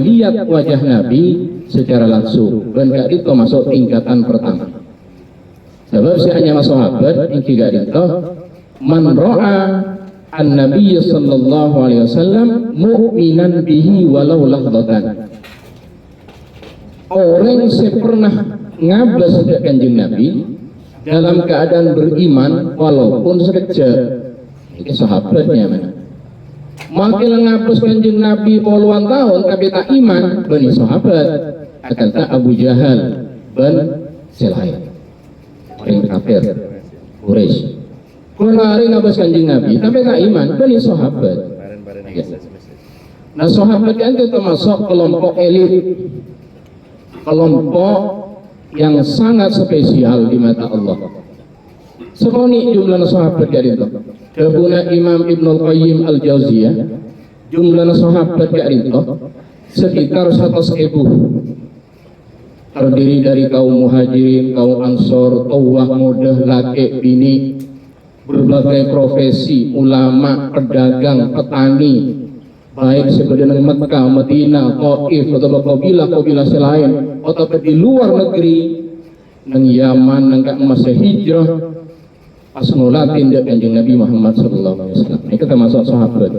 melihat wajah Nabi secara langsung, dan gak itu masuk tingkatan pertama. Sebab si hanya sahabat yang gak itu man ra'a an-nabiy sallallahu alaihi wasallam mu'minan bihi walau lahdatan. Orang yang pernah ngabas sejak kanjeng Nabi dalam keadaan beriman walaupun sekejap. Ini sahabatnya mana? Makin ngabas kanjeng Nabi puluhan tahun tapi tak iman, bani sahabat akan tak Abu Jahal ban selain orang kafir Quraisy. Kalau hari ngabas kanjeng Nabi tapi tak iman, bani sahabat. Nah sahabat itu termasuk kelompok elit, kelompok yang sangat spesial di mata Allah. Sekoni jumlah sahabat dari itu. Kebuna Imam Ibnul Qayyim Al-Jauziyah, jumlah sahabat dari itu sekitar 100.000. Terdiri dari kaum muhajirin, kaum ansor, tawah, muda, laki, bini, berbagai profesi, ulama, pedagang, petani, baik sebenarnya Mekah, Madinah, Taif, atau kabilah selain, atau di luar negeri, nang Yaman, nang masa hijrah, pas mula tindak kanjeng Nabi Muhammad SAW. Ini termasuk sahabat.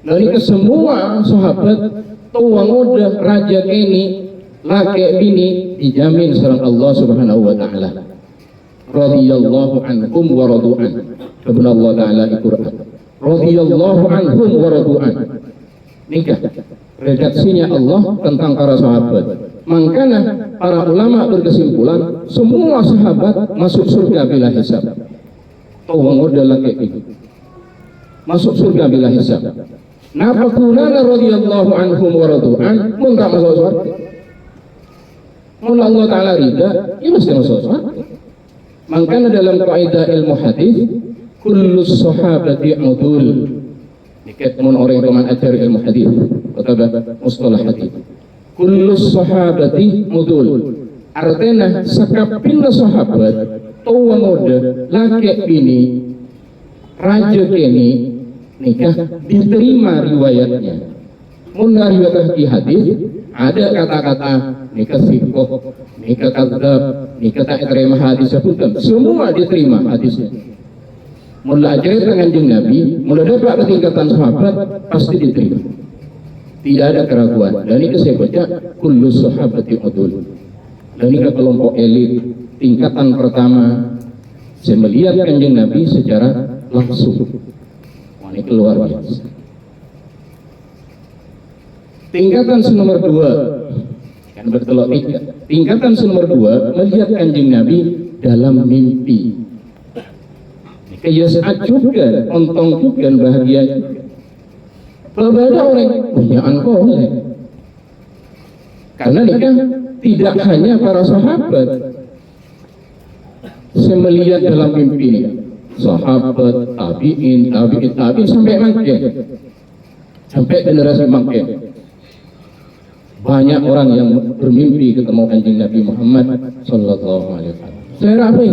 Dan ini semua sahabat, tua muda, raja ini, laki bini, dijamin sareng Allah Subhanahu wa taala. Radhiyallahu anhum wa radu'an. Kebenar Allah taala di Quran. Radhiyallahu anhum wa radu'an. Nikah redaksinya Allah tentang para sahabat. Makanya para ulama berkesimpulan semua sahabat masuk surga bila hisab. Tawang udah laki ini masuk surga bila hisab. Napa kulana radhiyallahu anhum wa radu'an mun tak masuk surga. Mun Allah taala ridha, ya mesti masuk surga. Makanya dalam kaidah ilmu hadis kullu sahabati udul. Niket mun orang yang ajar ilmu hadis atau mustalah hadis. Kullu sahabati udul. Artinya sakapinna sahabat tua muda laki bini raja kini nikah diterima riwayatnya. Mun riwayat di hadis ada kata-kata nikah sikoh, nikah kadzab, nikah tak terima hadis sebutkan, semua diterima hadisnya. Mula ajaran kanjeng Nabi, mula dapat ketingkatan sahabat pasti diterima. Tidak ada keraguan. Dan ini saya baca kullu sahabati udul. Dan ini kelompok elit tingkatan pertama. Saya melihat kanjeng Nabi secara langsung. Ini keluar biasa. Tingkatan nomor 2 kan bertelok tiga. Tingkatan nomor 2 melihat kanjeng Nabi dalam mimpi. Kayasat juga, untung juga, bahagia juga. Berbeda orang punya boleh. Karena nikah tidak hanya para sahabat. Saya melihat dalam mimpi ini sahabat, tabiin sampai makin, sampai generasi makin. Banyak orang yang bermimpi ketemu kanjeng Nabi Muhammad Sallallahu Alaihi Wasallam. Saya rapi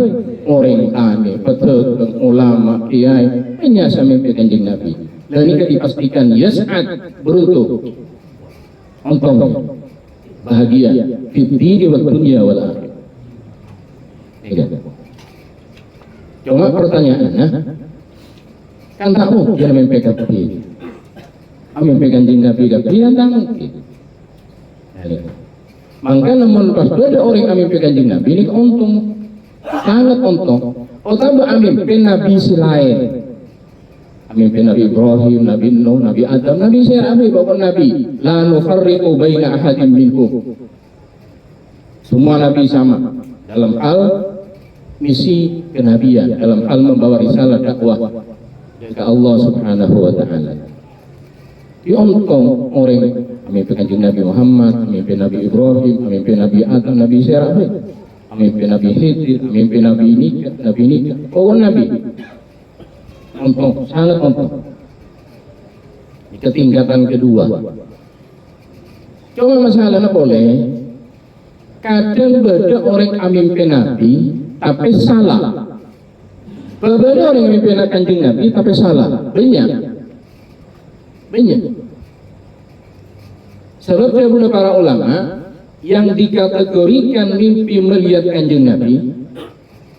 orang tani, pedagang, ulama, kiai, hanya saya mimpi kanjeng Nabi. Dan ini dipastikan yas'ad, beruntung, untung, bahagia, fitri wa dunia wal akhirah. Cuma pertanyaannya, kan tak mungkin mimpi Nabi. Mimpi kanjeng Nabi Nabi yang tak mungkin. Maka namun pas ada orang yang mimpi kanjeng Nabi ini untung, sangat untung. Oh tambah mimpi Nabi selain. Mimpi Nabi Ibrahim, Nabi Nuh, Nabi Adam, Nabi Syar'i, bahkan Nabi la nufarriqu baina ahadin minhum. Semua Nabi sama dalam hal misi kenabian, dalam hal membawa risalah dakwah ke Allah Subhanahu wa taala. Diuntung orang mimpi kanjeng Nabi Muhammad, mimpi Nabi Ibrahim, mimpi Nabi Adam, Nabi Syar'i, mimpi Nabi Khidir, mimpi Nabi Nika, oh Nabi. Untung, sangat untung. Ketingkatan kedua. Cuma masalahnya boleh. Kadang beda orang mimpi Nabi, tapi salah. Beda orang mimpi kanjeng Nabi, tapi salah. Banyak. Sebab dahulu para ulama yang dikategorikan mimpi melihat kanjeng Nabi,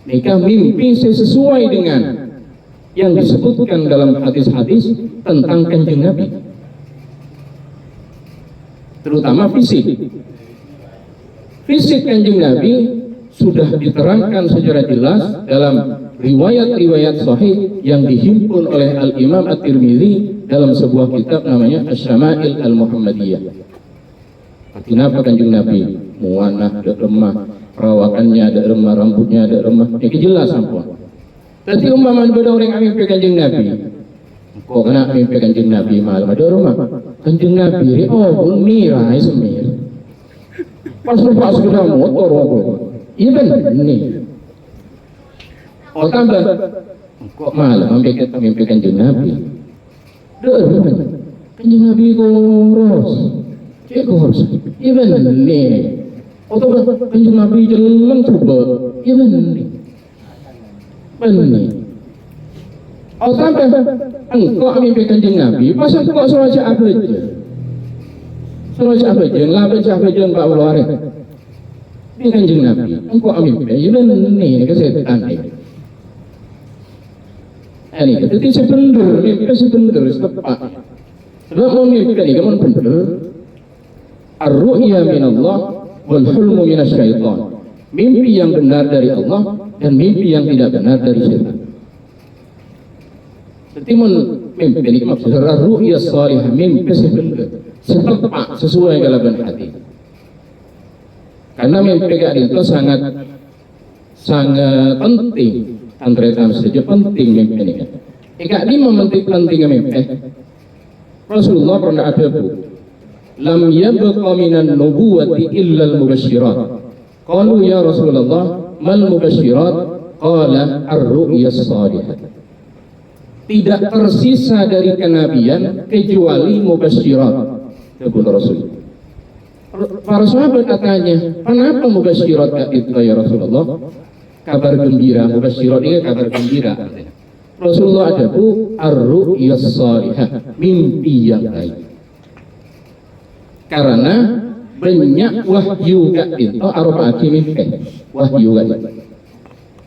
mereka mimpi sesuai dengan yang disebutkan dalam hadis-hadis tentang kanjeng Nabi, terutama fisik. Fisik kanjeng Nabi sudah diterangkan secara jelas dalam riwayat-riwayat sahih yang dihimpun oleh Al-Imam At-Tirmidzi dalam sebuah kitab namanya Asy-Syama'il Al-Muhammadiyah. Kenapa kanjeng Nabi muanah, ada remah, perawakannya ada remah, rambutnya ada remah, ini jelas sampun. Tapi umpama ada orang yang mimpi kanjeng Nabi, kok kena mimpi kanjeng Nabi malam ada rumah kanjeng Nabi, oh mirai semir pas lupa sudah motor iya benar nih. Oh tambah kok malam mimpi kanjeng Nabi, kanjeng Nabi koros cek koros iya benar nih. Oh tambah kanjeng Nabi jalan coba iya benar nih. Benih. Oh sampai engkau mimpi kanjeng Nabi, pas engkau suraja apa aja? Suraja apa aja? Lapan apa aja Pak Ulwari? Ini kanjeng Nabi, engkau mimpi, ya benih, kesehatan ini. Ini ketika sebenar, mimpi sebenar, setepat. Sebab mau mimpi ini, kamu benar. Ar-ru'ya minallah, wal hulmu minasyaitan. Mimpi yang benar dari Allah dan mimpi yang tidak benar dari syaitan. Jadi mimpi ini maksudnya ru'ya salihah, mimpi setepat sesuai dengan hati. Karena mimpi itu sangat penting. Antara saja penting mimpi ini. Ini pentingnya mimpi. Rasulullah pernah ada lam yabqa minan nubuwati illa al-mubasysyirat. Qalu ya Rasulullah mal mubasysyirat? Qala ar-ru'ya as-salihah. Tidak tersisa dari kenabian kecuali mubasysyirat, kata Rasul. Para sahabat katanya, kenapa mubasysyirat itu ya Rasulullah? Kabar gembira, mubasysyirat ini kabar gembira. Rasulullah ada ar-ru'ya as-salihah, mimpi yang baik. Karena banyak wahyu itu arbaati mimpi wahyu kan.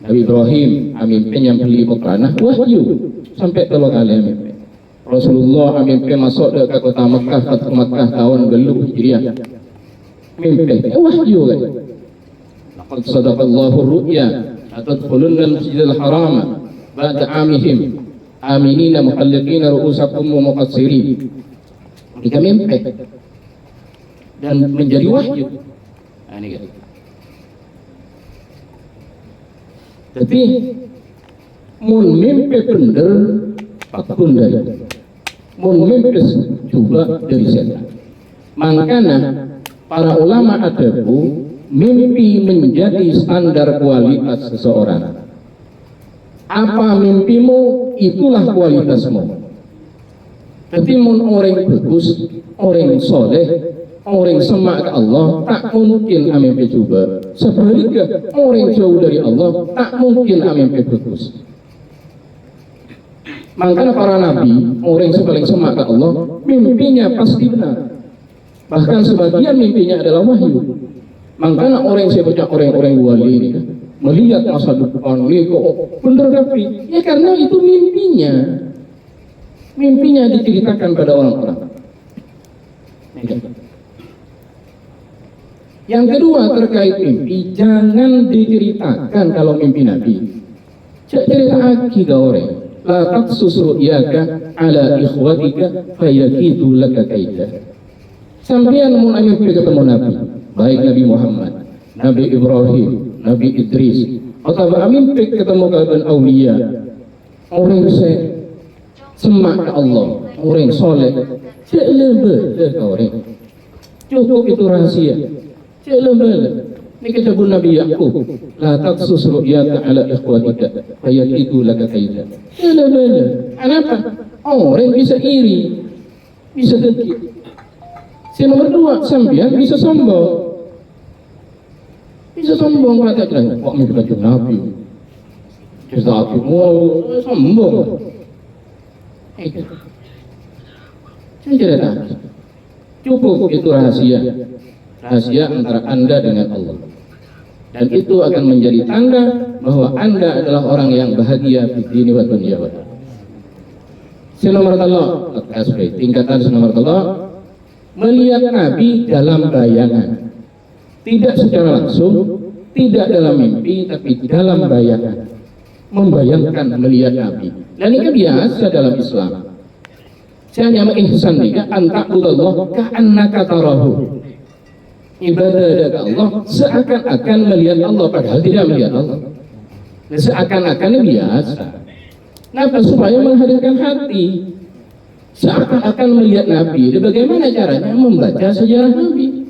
Nabi Ibrahim mimpi yang beli Mekah wahyu sampai 3 kali mimpi. Rasulullah mimpi masuk ke kota Mekah, Fathu Mekah tahun geluh Hijriah. Mimpi wahyu kan. Laqad sadaqallahu ru'ya atadkhulunna al-masjidal haram ba'da amihim aminina muhalliqina ru'usakum wa muqassirin. Kita mimpi dan menjadi wahyu. Nah, ini kan. Tapi mun mimpi bener pakun dari mun mimpi juga dari setan. Makanya para ulama adabu mimpi menjadi standar kualitas seseorang. Apa mimpimu, itulah kualitasmu. Jadi mun orang bagus, orang soleh, orang semak ke Allah, tak mungkin mimpi juga. Sebaliknya orang jauh dari Allah, tak mungkin mimpi bagus. Makanya para nabi, orang yang semak ke Allah, mimpinya pasti benar. Bahkan sebagian mimpinya adalah wahyu. Makanya orang yang baca orang-orang wali ini kan, melihat masa depan ini kok bener tapi ya karena itu mimpinya diceritakan pada orang-orang. Yang kedua terkait mimpi, jangan diceritakan kalau mimpi Nabi. Cerita lagi ke orang. La taqsus ru'yaka ala ikhwatika fayakidu laka kaida. Sampeyan mun mimpi ketemu Nabi, baik Nabi Muhammad, Nabi Ibrahim, Nabi Idris, atau mimpi ketemu kawan aulia, orang semak ke Allah, orang soleh, orang cukup itu rahasia. Ini kecebun Nabi Yaqub, la taqsus ru'yaka ala ikhwatika fayakidu laka kaida. Kenapa? Orang bisa iri, bisa dengki. Yang nomor 2, sampean bisa sombong. Bisa sombong katakan, kok mimpi kanjeng Nabi. Cerita aku mau sombong. Saya cerita. Cukup itu rahasia antara Anda dengan Allah. Dan itu akan menjadi tanda bahwa Anda adalah orang yang bahagia di dunia wa dunya. Subhanallah, tingkatan subhanallah, melihat Nabi dalam bayangan, tidak secara langsung, tidak dalam mimpi, tapi dalam bayangan, membayangkan melihat Nabi. Dan ini biasa dalam Islam. Saya hanya ihsan jika anta'budallah ka'annaka tarahu. Ibadah kepada Allah seakan-akan melihat Allah, padahal tidak melihat Allah. Seakan-akan biasa. Kenapa? Supaya menghadirkan hati. Seakan-akan melihat Nabi. Bagaimana caranya? Membaca sejarah Nabi,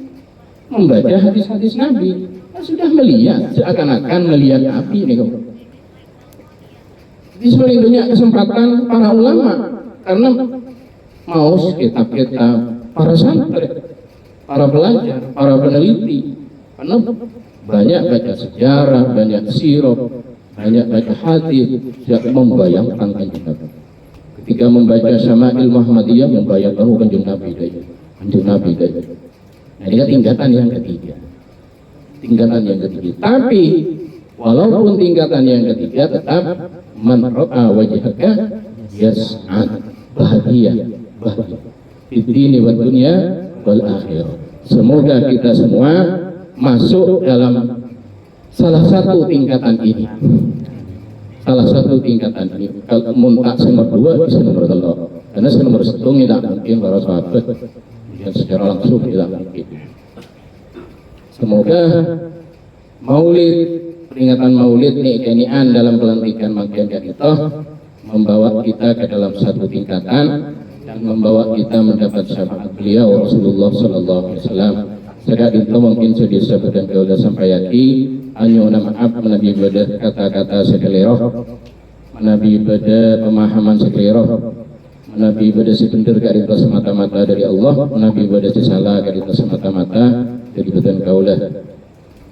membaca hadis-hadis Nabi. Nah, sudah melihat, seakan-akan melihat Nabi ini. Di paling banyak kesempatan para ulama, karena mau kitab-kitab para santri, para pelajar, para peneliti, karena banyak baca sejarah, banyak sirah, banyak baca hadis, tidak membayangkan kanjeng Nabi. Ketika membaca Syama'il Muhammadiyah, membayangkan kanjeng Nabi dari. Nah, ini tingkatan yang ketiga. Tapi walaupun tingkatan yang ketiga, tetap man ra'a wajhaka yas'ad, bahagia di dunia wa dunya wal akhirah. Semoga kita semua masuk dalam salah satu tingkatan ini. Kalau muntak nomor 2 bisa nomor 3. Karena nomor 1 tidak mungkin para sahabat yang secara langsung tidak mungkin. Semoga peringatan maulid ni'kani'an dalam pelantikan Makian kita membawa kita ke dalam satu tingkatan dan membawa kita mendapat syafaat beliau Rasulullah sallallahu alaihi wasallam. Sedang itu mungkin sudah disebutkan kepada sampaiaki hanya maaf menabi pada kata-kata sekeliru, menabi pada pemahaman sekeliru, menabi pada sebentar karita semata-mata dari Allah, menabi pada salah karita semata-mata dari badan kaulah.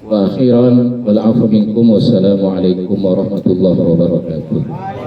Wa akhiran wal afu minkum, wassalamu alaikum warahmatullahi wabarakatuh.